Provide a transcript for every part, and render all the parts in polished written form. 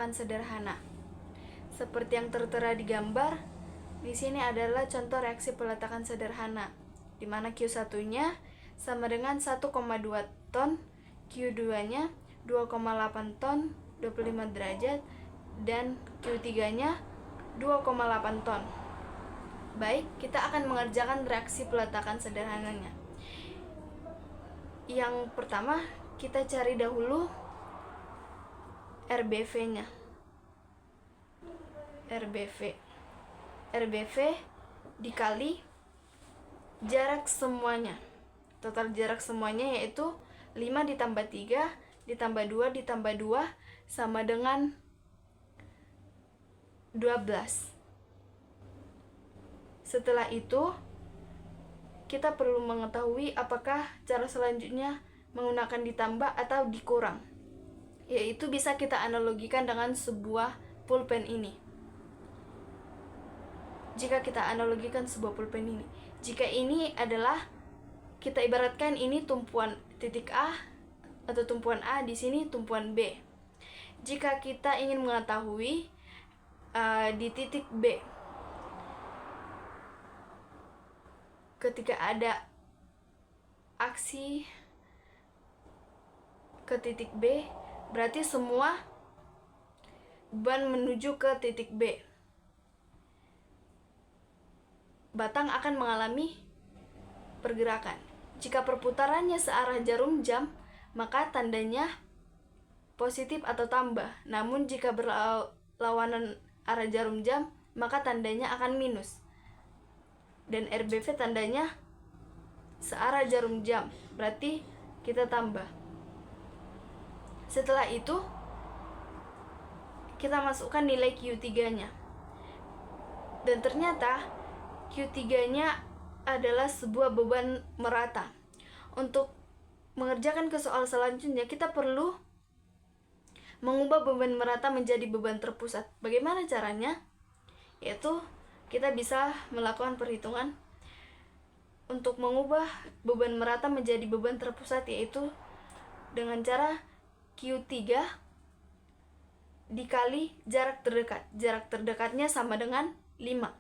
peletakan sederhana. Seperti yang tertera di gambar, di sini adalah contoh reaksi peletakan sederhana, di mana Q1-nya sama dengan 1,2 ton, Q2-nya 2,8 ton 25 derajat, dan Q3-nya 2,8 ton. Baik, kita akan mengerjakan reaksi peletakan sederhananya. Yang pertama, kita cari dahulu RBV-nya. RBV dikali jarak semuanya. Total jarak semuanya yaitu 5 ditambah 3 ditambah 2 ditambah 2 sama dengan 12. Setelah itu, kita perlu mengetahui apakah cara selanjutnya menggunakan ditambah atau dikurang, yaitu bisa kita analogikan dengan sebuah pulpen ini. Jika kita analogikan sebuah pulpen ini, jika ini adalah, kita ibaratkan ini tumpuan titik A atau tumpuan A, di sini tumpuan B. Jika kita ingin mengetahui di titik B, ketika ada aksi ke titik B, berarti semua beban menuju ke titik B. Batang akan mengalami pergerakan. Jika perputarannya searah jarum jam, maka tandanya positif atau tambah. Namun jika berlawanan arah jarum jam, maka tandanya akan minus. Dan RBV tandanya searah jarum jam, berarti kita tambah. Setelah itu, kita masukkan nilai Q3-nya. Dan ternyata Q3-nya adalah sebuah beban merata. Untuk mengerjakan ke soal selanjutnya, kita perlu mengubah beban merata menjadi beban terpusat. Bagaimana caranya? Yaitu kita bisa melakukan perhitungan untuk mengubah beban merata menjadi beban terpusat, yaitu dengan cara Q3 dikali jarak terdekat. Jarak terdekatnya sama dengan 5.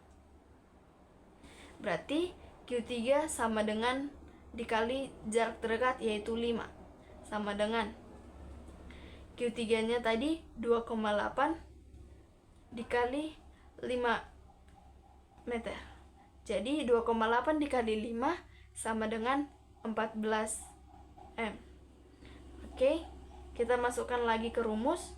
Berarti Q3 sama dengan dikali jarak terdekat, yaitu 5, sama dengan Q3-nya tadi 2,8 dikali 5 meter. Jadi 2,8 dikali 5 sama dengan 14 M. Oke, kita masukkan lagi ke rumus.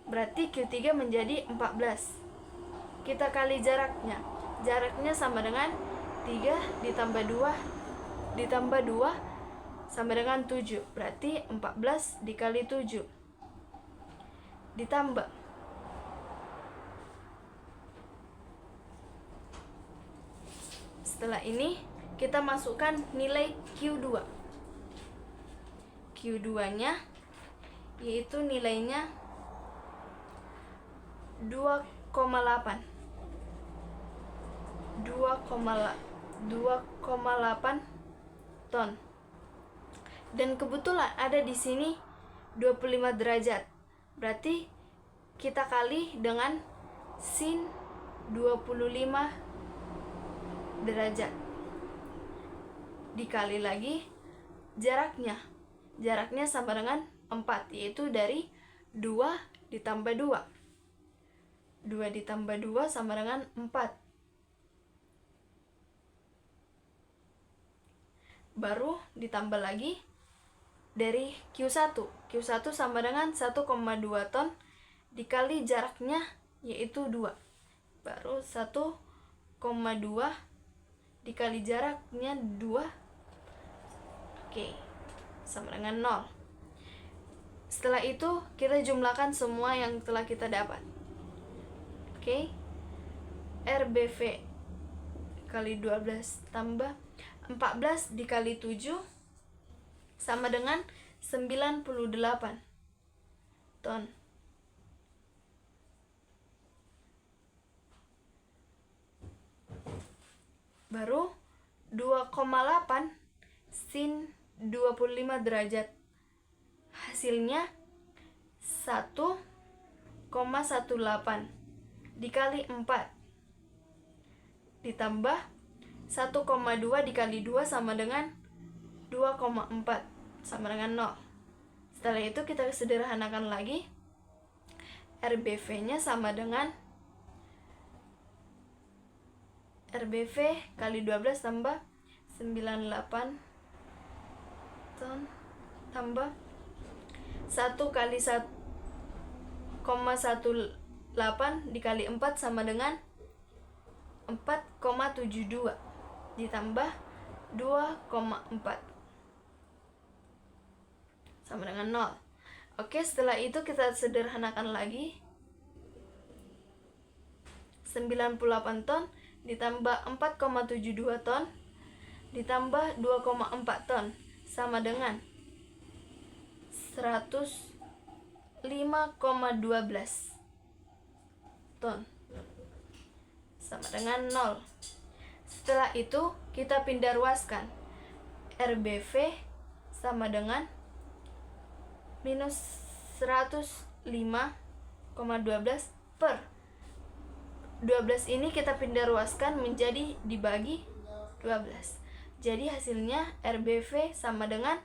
Berarti Q3 menjadi 14. Kita kali jaraknya. Jaraknya sama dengan 3 ditambah 2 sama dengan 7. Berarti 14 dikali 7 ditambah setelah ini kita masukkan nilai Q2. Q2-nya yaitu nilainya 2,8 ton. Dan kebetulan ada di sini 25 derajat. Berarti kita kali dengan sin 25 derajat. Dikali lagi jaraknya. Jaraknya sama dengan 4, yaitu dari 2 ditambah 2. 2 ditambah 2 sama dengan 4. Baru ditambah lagi dari Q1. Q1 sama dengan 1,2 ton dikali jaraknya, yaitu 2. Baru 1,2 dikali jaraknya 2. Oke, sama dengan 0. Setelah itu kita jumlahkan semua yang telah kita dapat. Oke, RBV kali 12 tambah 14 dikali 7 sama dengan 98 ton. Baru 2,8 sin 25 derajat. Hasilnya 1,8 dikali 4 ditambah 1,2 dikali 2 sama dengan 2,4 sama dengan 0. Setelah itu kita sederhanakan lagi. RBV-nya sama dengan RBV kali 12 tambah 98 ton tambah 1 kali 1,18 dikali 4 sama dengan 4,72 ditambah 2,4 sama dengan 0. Oke, setelah itu kita sederhanakan lagi. 98 ton ditambah 4,72 ton ditambah 2,4 ton sama dengan 105,12 ton sama dengan 0. Setelah itu kita pindah ruaskan. RBV sama dengan minus 105,12 per 12 ini kita pindah ruaskan menjadi dibagi 12. Jadi hasilnya RBV sama dengan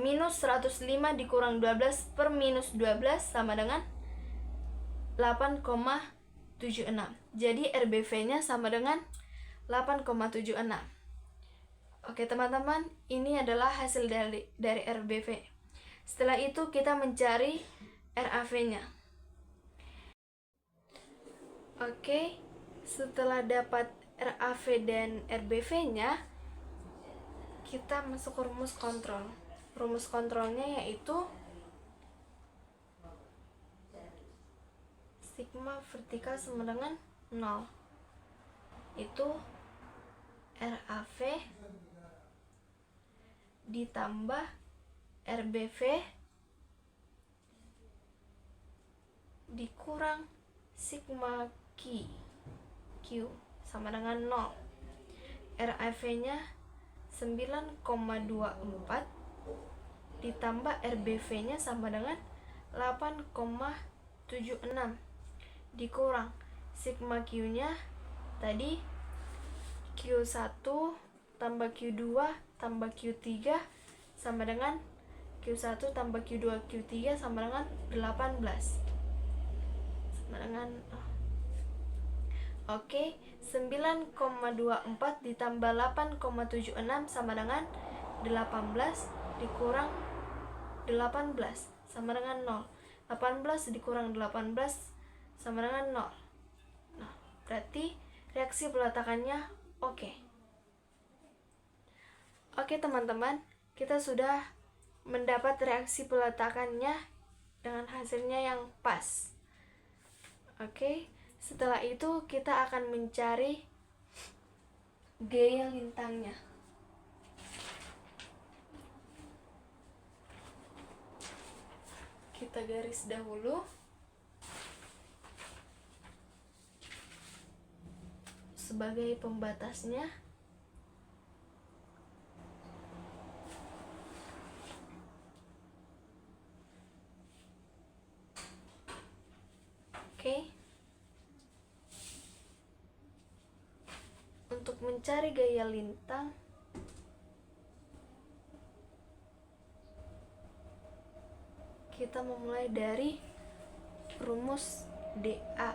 minus 105 dikurang 12 per minus 12 sama dengan 8,76. Jadi RBV-nya sama dengan 8,76. Oke teman-teman, ini adalah hasil dari RBV. Setelah itu kita mencari RAV-nya. Oke, setelah dapat RAV dan RBV-nya, kita masuk ke rumus kontrol. Rumus kontrolnya yaitu sigma vertikal sama dengan 0. Itu RAV ditambah RBV dikurang sigma Q sama dengan 0. RAV-nya 9,24 ditambah RBV-nya sama dengan 8,76 dikurang sigma Q-nya tadi Q1 tambah Q2 tambah Q3 sama dengan Q1 tambah Q2 Q3 sama dengan 18 sama dengan Oke, 9,24 ditambah 8,76 sama dengan 18 dikurang 18 sama dengan 0. 18 dikurang 18 sama dengan 0. Nah, berarti reaksi peletakannya oke. Oke teman-teman, kita sudah mendapat reaksi peletakannya dengan hasilnya yang pas. Oke, setelah itu kita akan mencari gaya lintangnya. Kita garis dahulu. Sebagai pembatasnya. Oke. Untuk mencari gaya lintang, kita memulai dari rumus DA.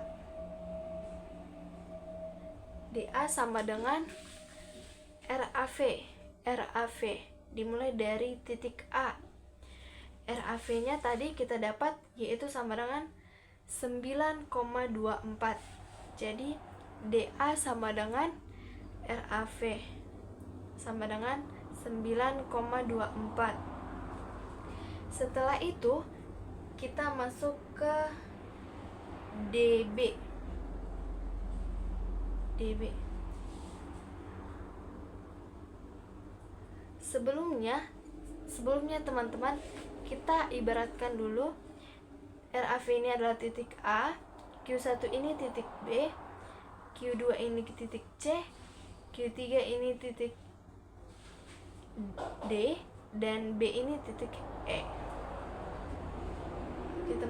DA sama dengan RAV. RAV dimulai dari titik A. RAV-nya tadi kita dapat yaitu sama dengan 9,24. Jadi DA sama dengan RAV sama dengan 9,24. Setelah itu kita masuk ke DB. Sebelumnya teman-teman, kita ibaratkan dulu RAV ini adalah titik A, Q1 ini titik B, Q2 ini titik C, Q3 ini titik D, dan B ini titik E.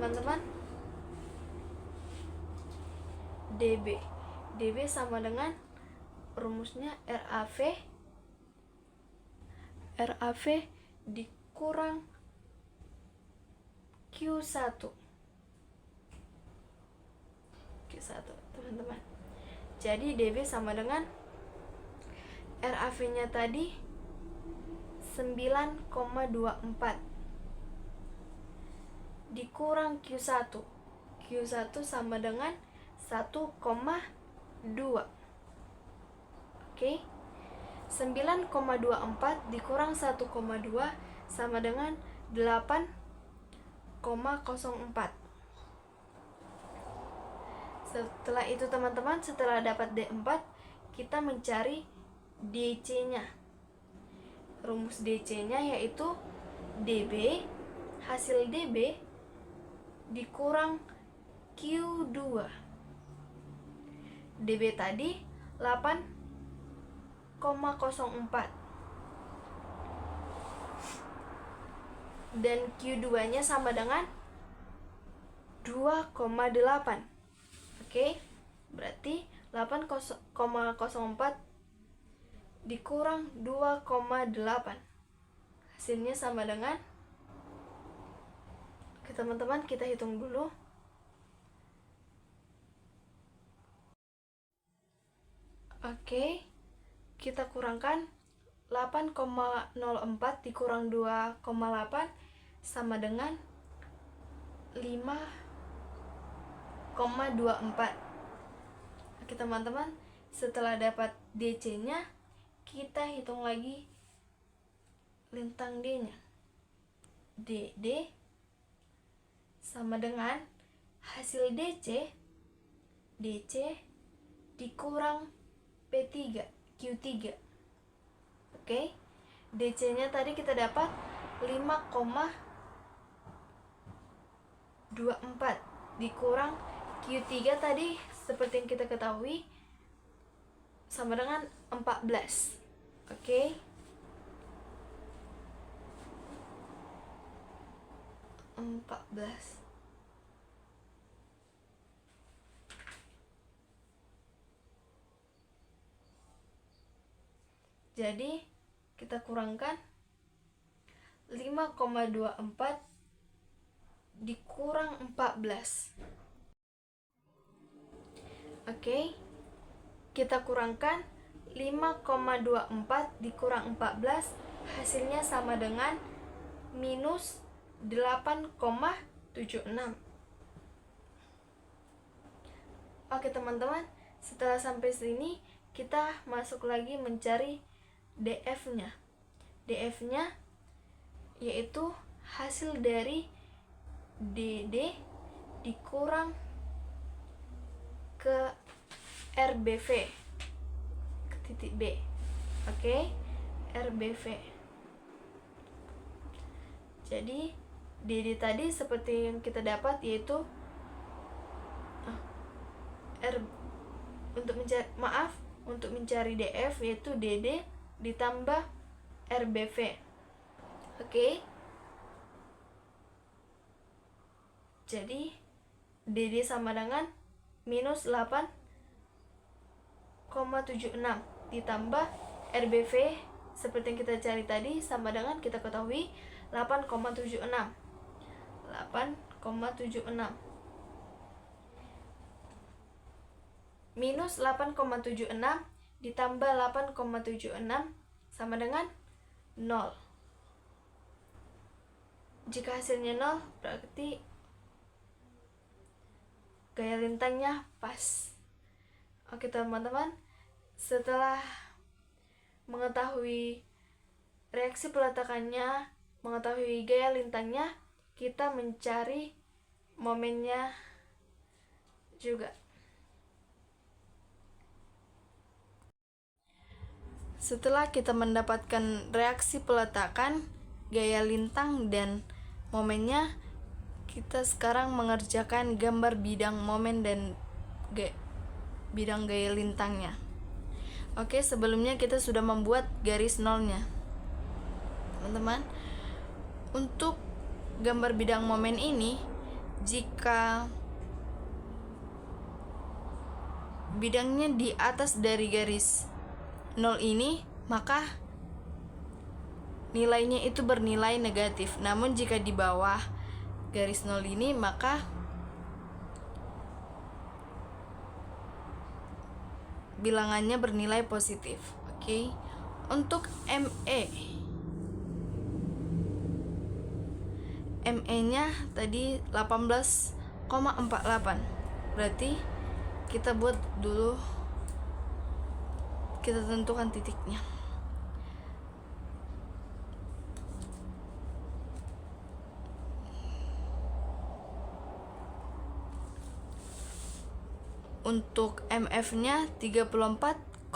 teman-teman, DB. DB sama dengan rumusnya RAV dikurang Q1, teman-teman. Jadi DB sama dengan RAV-nya tadi 9,24 dikurang Q1. Q1 sama dengan 1,2. Oke. 9,24 dikurang 1,2 sama dengan 8,04. Setelah itu teman-teman, setelah dapat D4, kita mencari DC-nya. Rumus DC-nya yaitu DB, hasil DB dikurang Q2. DB tadi 8,04 dan Q2-nya sama dengan 2,8. Oke, berarti 8,04 dikurang 2,8. Hasilnya sama dengan, oke teman-teman, kita hitung dulu. Oke, kita kurangkan 8,04 dikurang 2,8 sama dengan 5,24. Oke teman-teman, setelah dapat DC-nya, kita hitung lagi lintang D-nya. DD sama dengan hasil DC dikurang P3, Q3. Oke, DC-nya tadi kita dapat 5,24 dikurang Q3 tadi seperti yang kita ketahui sama dengan 14. Oke. 14. Jadi kita kurangkan 5,24 dikurang 14. Oke. Kita kurangkan 5,24 dikurang 14, hasilnya sama dengan minus 8,76. Oke teman-teman, setelah sampai sini kita masuk lagi mencari DF-nya. DF-nya yaitu hasil dari DD dikurang ke RBV ke titik B. Oke, RBV. Jadi DD tadi seperti yang kita dapat yaitu untuk mencari DF yaitu DD ditambah RBV. Oke. Jadi DD sama dengan minus 8,76 ditambah RBV seperti yang kita cari tadi sama dengan kita ketahui 8,76. Minus 8,76 ditambah 8,76 sama dengan 0. Jika hasilnya 0, berarti gaya lintangnya pas. Oke teman-teman, setelah mengetahui reaksi peletakannya, mengetahui gaya lintangnya, kita mencari momennya juga. Setelah kita mendapatkan reaksi peletakan, gaya lintang, dan momennya, kita sekarang mengerjakan gambar bidang momen dan bidang gaya lintangnya. Oke, sebelumnya kita sudah membuat garis nolnya. Teman-teman, untuk gambar bidang momen ini, jika bidangnya di atas dari garis 0 ini, maka nilainya itu bernilai negatif. Namun jika di bawah garis 0 ini, maka bilangannya bernilai positif. Oke. Untuk ME-nya tadi 18,48. Berarti kita buat dulu, kita tentukan titiknya. Untuk MF-nya 34,56.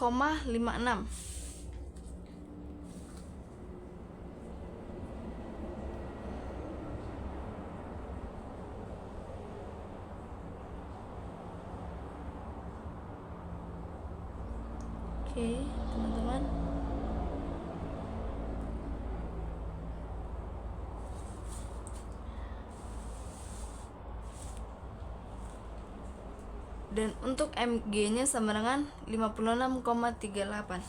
Oke, teman-teman. Dan untuk MG-nya sama dengan 56,38.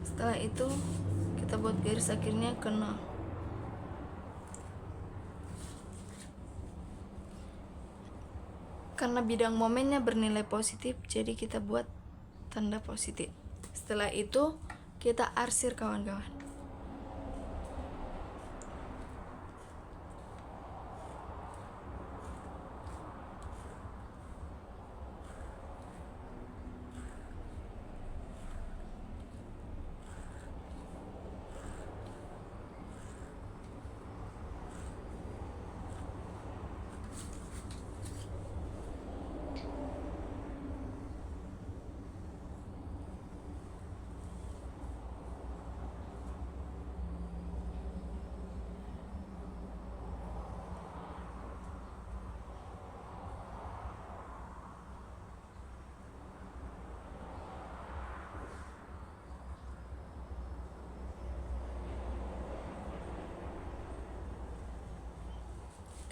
Setelah itu kita buat garis akhirnya ke 0. Karena bidang momennya bernilai positif, jadi kita buat tanda positif. Setelah itu kita arsir, kawan-kawan.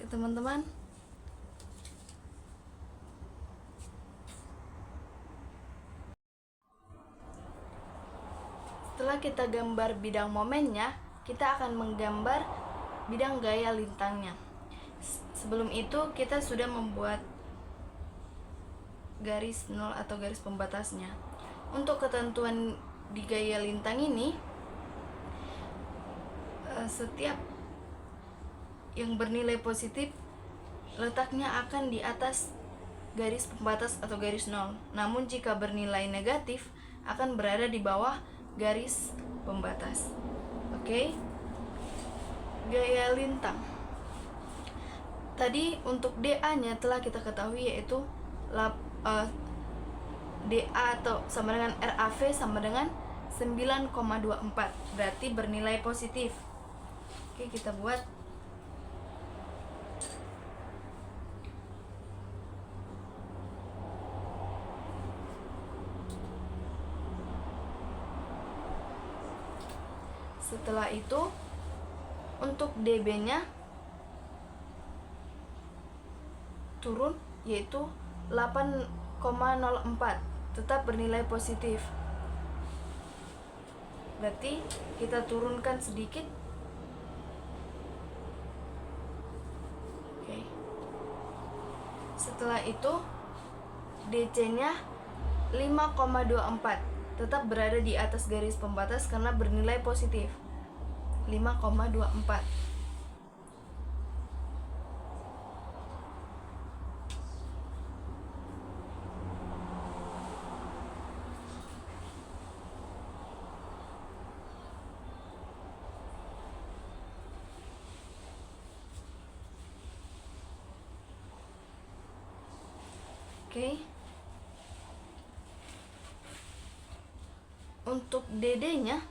Oke, teman-teman. Setelah kita gambar bidang momennya, kita akan menggambar bidang gaya lintangnya. Sebelum itu kita sudah membuat garis 0 atau garis pembatasnya. Untuk ketentuan di gaya lintang ini, setiap yang bernilai positif letaknya akan di atas garis pembatas atau garis 0. Namun jika bernilai negatif akan berada di bawah garis pembatas. Oke. Gaya lintang. Tadi untuk DA-nya telah kita ketahui, yaitu DA atau sama dengan RAV sama dengan 9,24. Berarti bernilai positif. Oke, kita buat. Setelah itu untuk DB-nya turun, yaitu 8,04, tetap bernilai positif. Berarti kita turunkan sedikit. Oke. Setelah itu DC-nya 5,24, tetap berada di atas garis pembatas karena bernilai positif. 5,24. Oke. Untuk DD-nya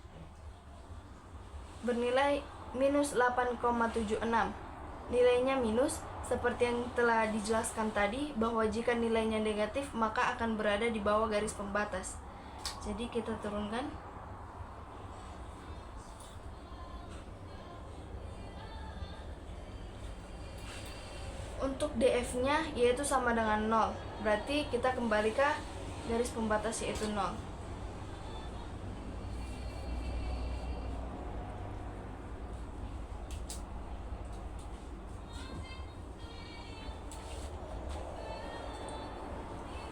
bernilai minus 8,76. Nilainya minus seperti yang telah dijelaskan tadi, bahwa jika nilainya negatif maka akan berada di bawah garis pembatas. Jadi kita turunkan. Untuk DF-nya yaitu sama dengan 0. Berarti kita kembali ke garis pembatas yaitu 0.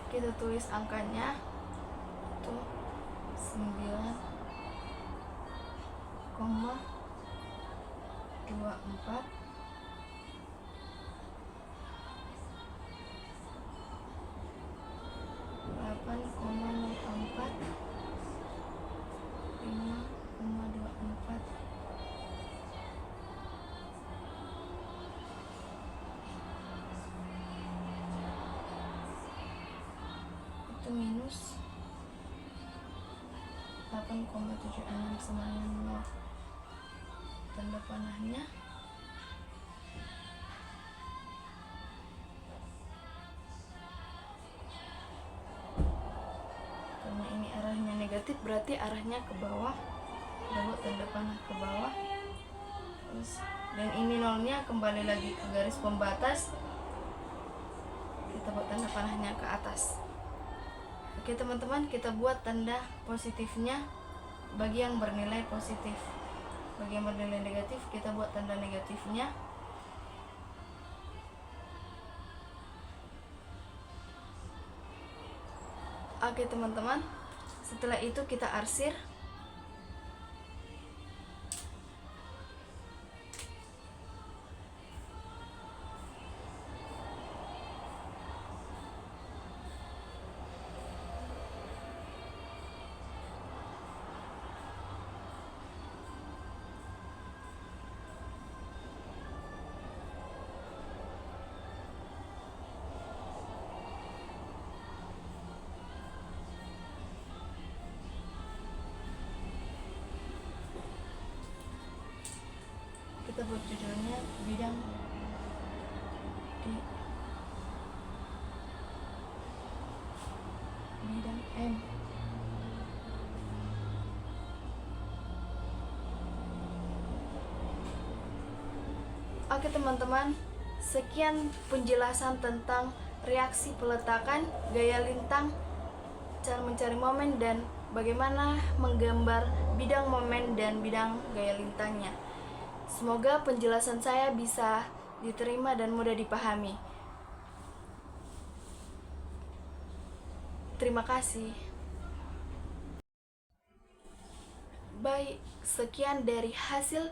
Kita tulis angkanya itu 9,24 8,04 5,24. Itu minus 8,76 sama dengan 0. Tanda panahnya karena ini arahnya negatif, berarti arahnya ke bawah. Kita buat tanda panah ke bawah. Terus, dan ini nolnya kembali lagi ke garis pembatas. Kita buat tanda panahnya ke atas. Oke teman-teman, kita buat tanda positifnya bagi yang bernilai positif. Bagi yang bernilai negatif, kita buat tanda negatifnya. Oke teman-teman, setelah itu kita arsir. Kita buat judulnya bidang M. Oke teman-teman, sekian penjelasan tentang reaksi peletakan, gaya lintang, cara mencari momen, dan bagaimana menggambar bidang momen dan bidang gaya lintangnya. Semoga penjelasan saya bisa diterima dan mudah dipahami. Terima kasih. Baik, sekian dari hasil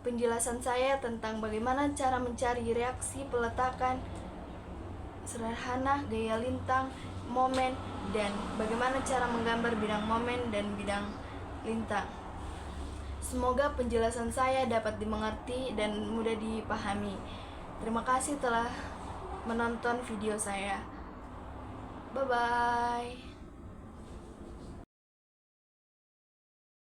penjelasan saya tentang bagaimana cara mencari reaksi peletakan sederhana, gaya lintang, momen, dan bagaimana cara menggambar bidang momen dan bidang lintang. Semoga penjelasan saya dapat dimengerti dan mudah dipahami. Terima kasih telah menonton video saya. Bye-bye.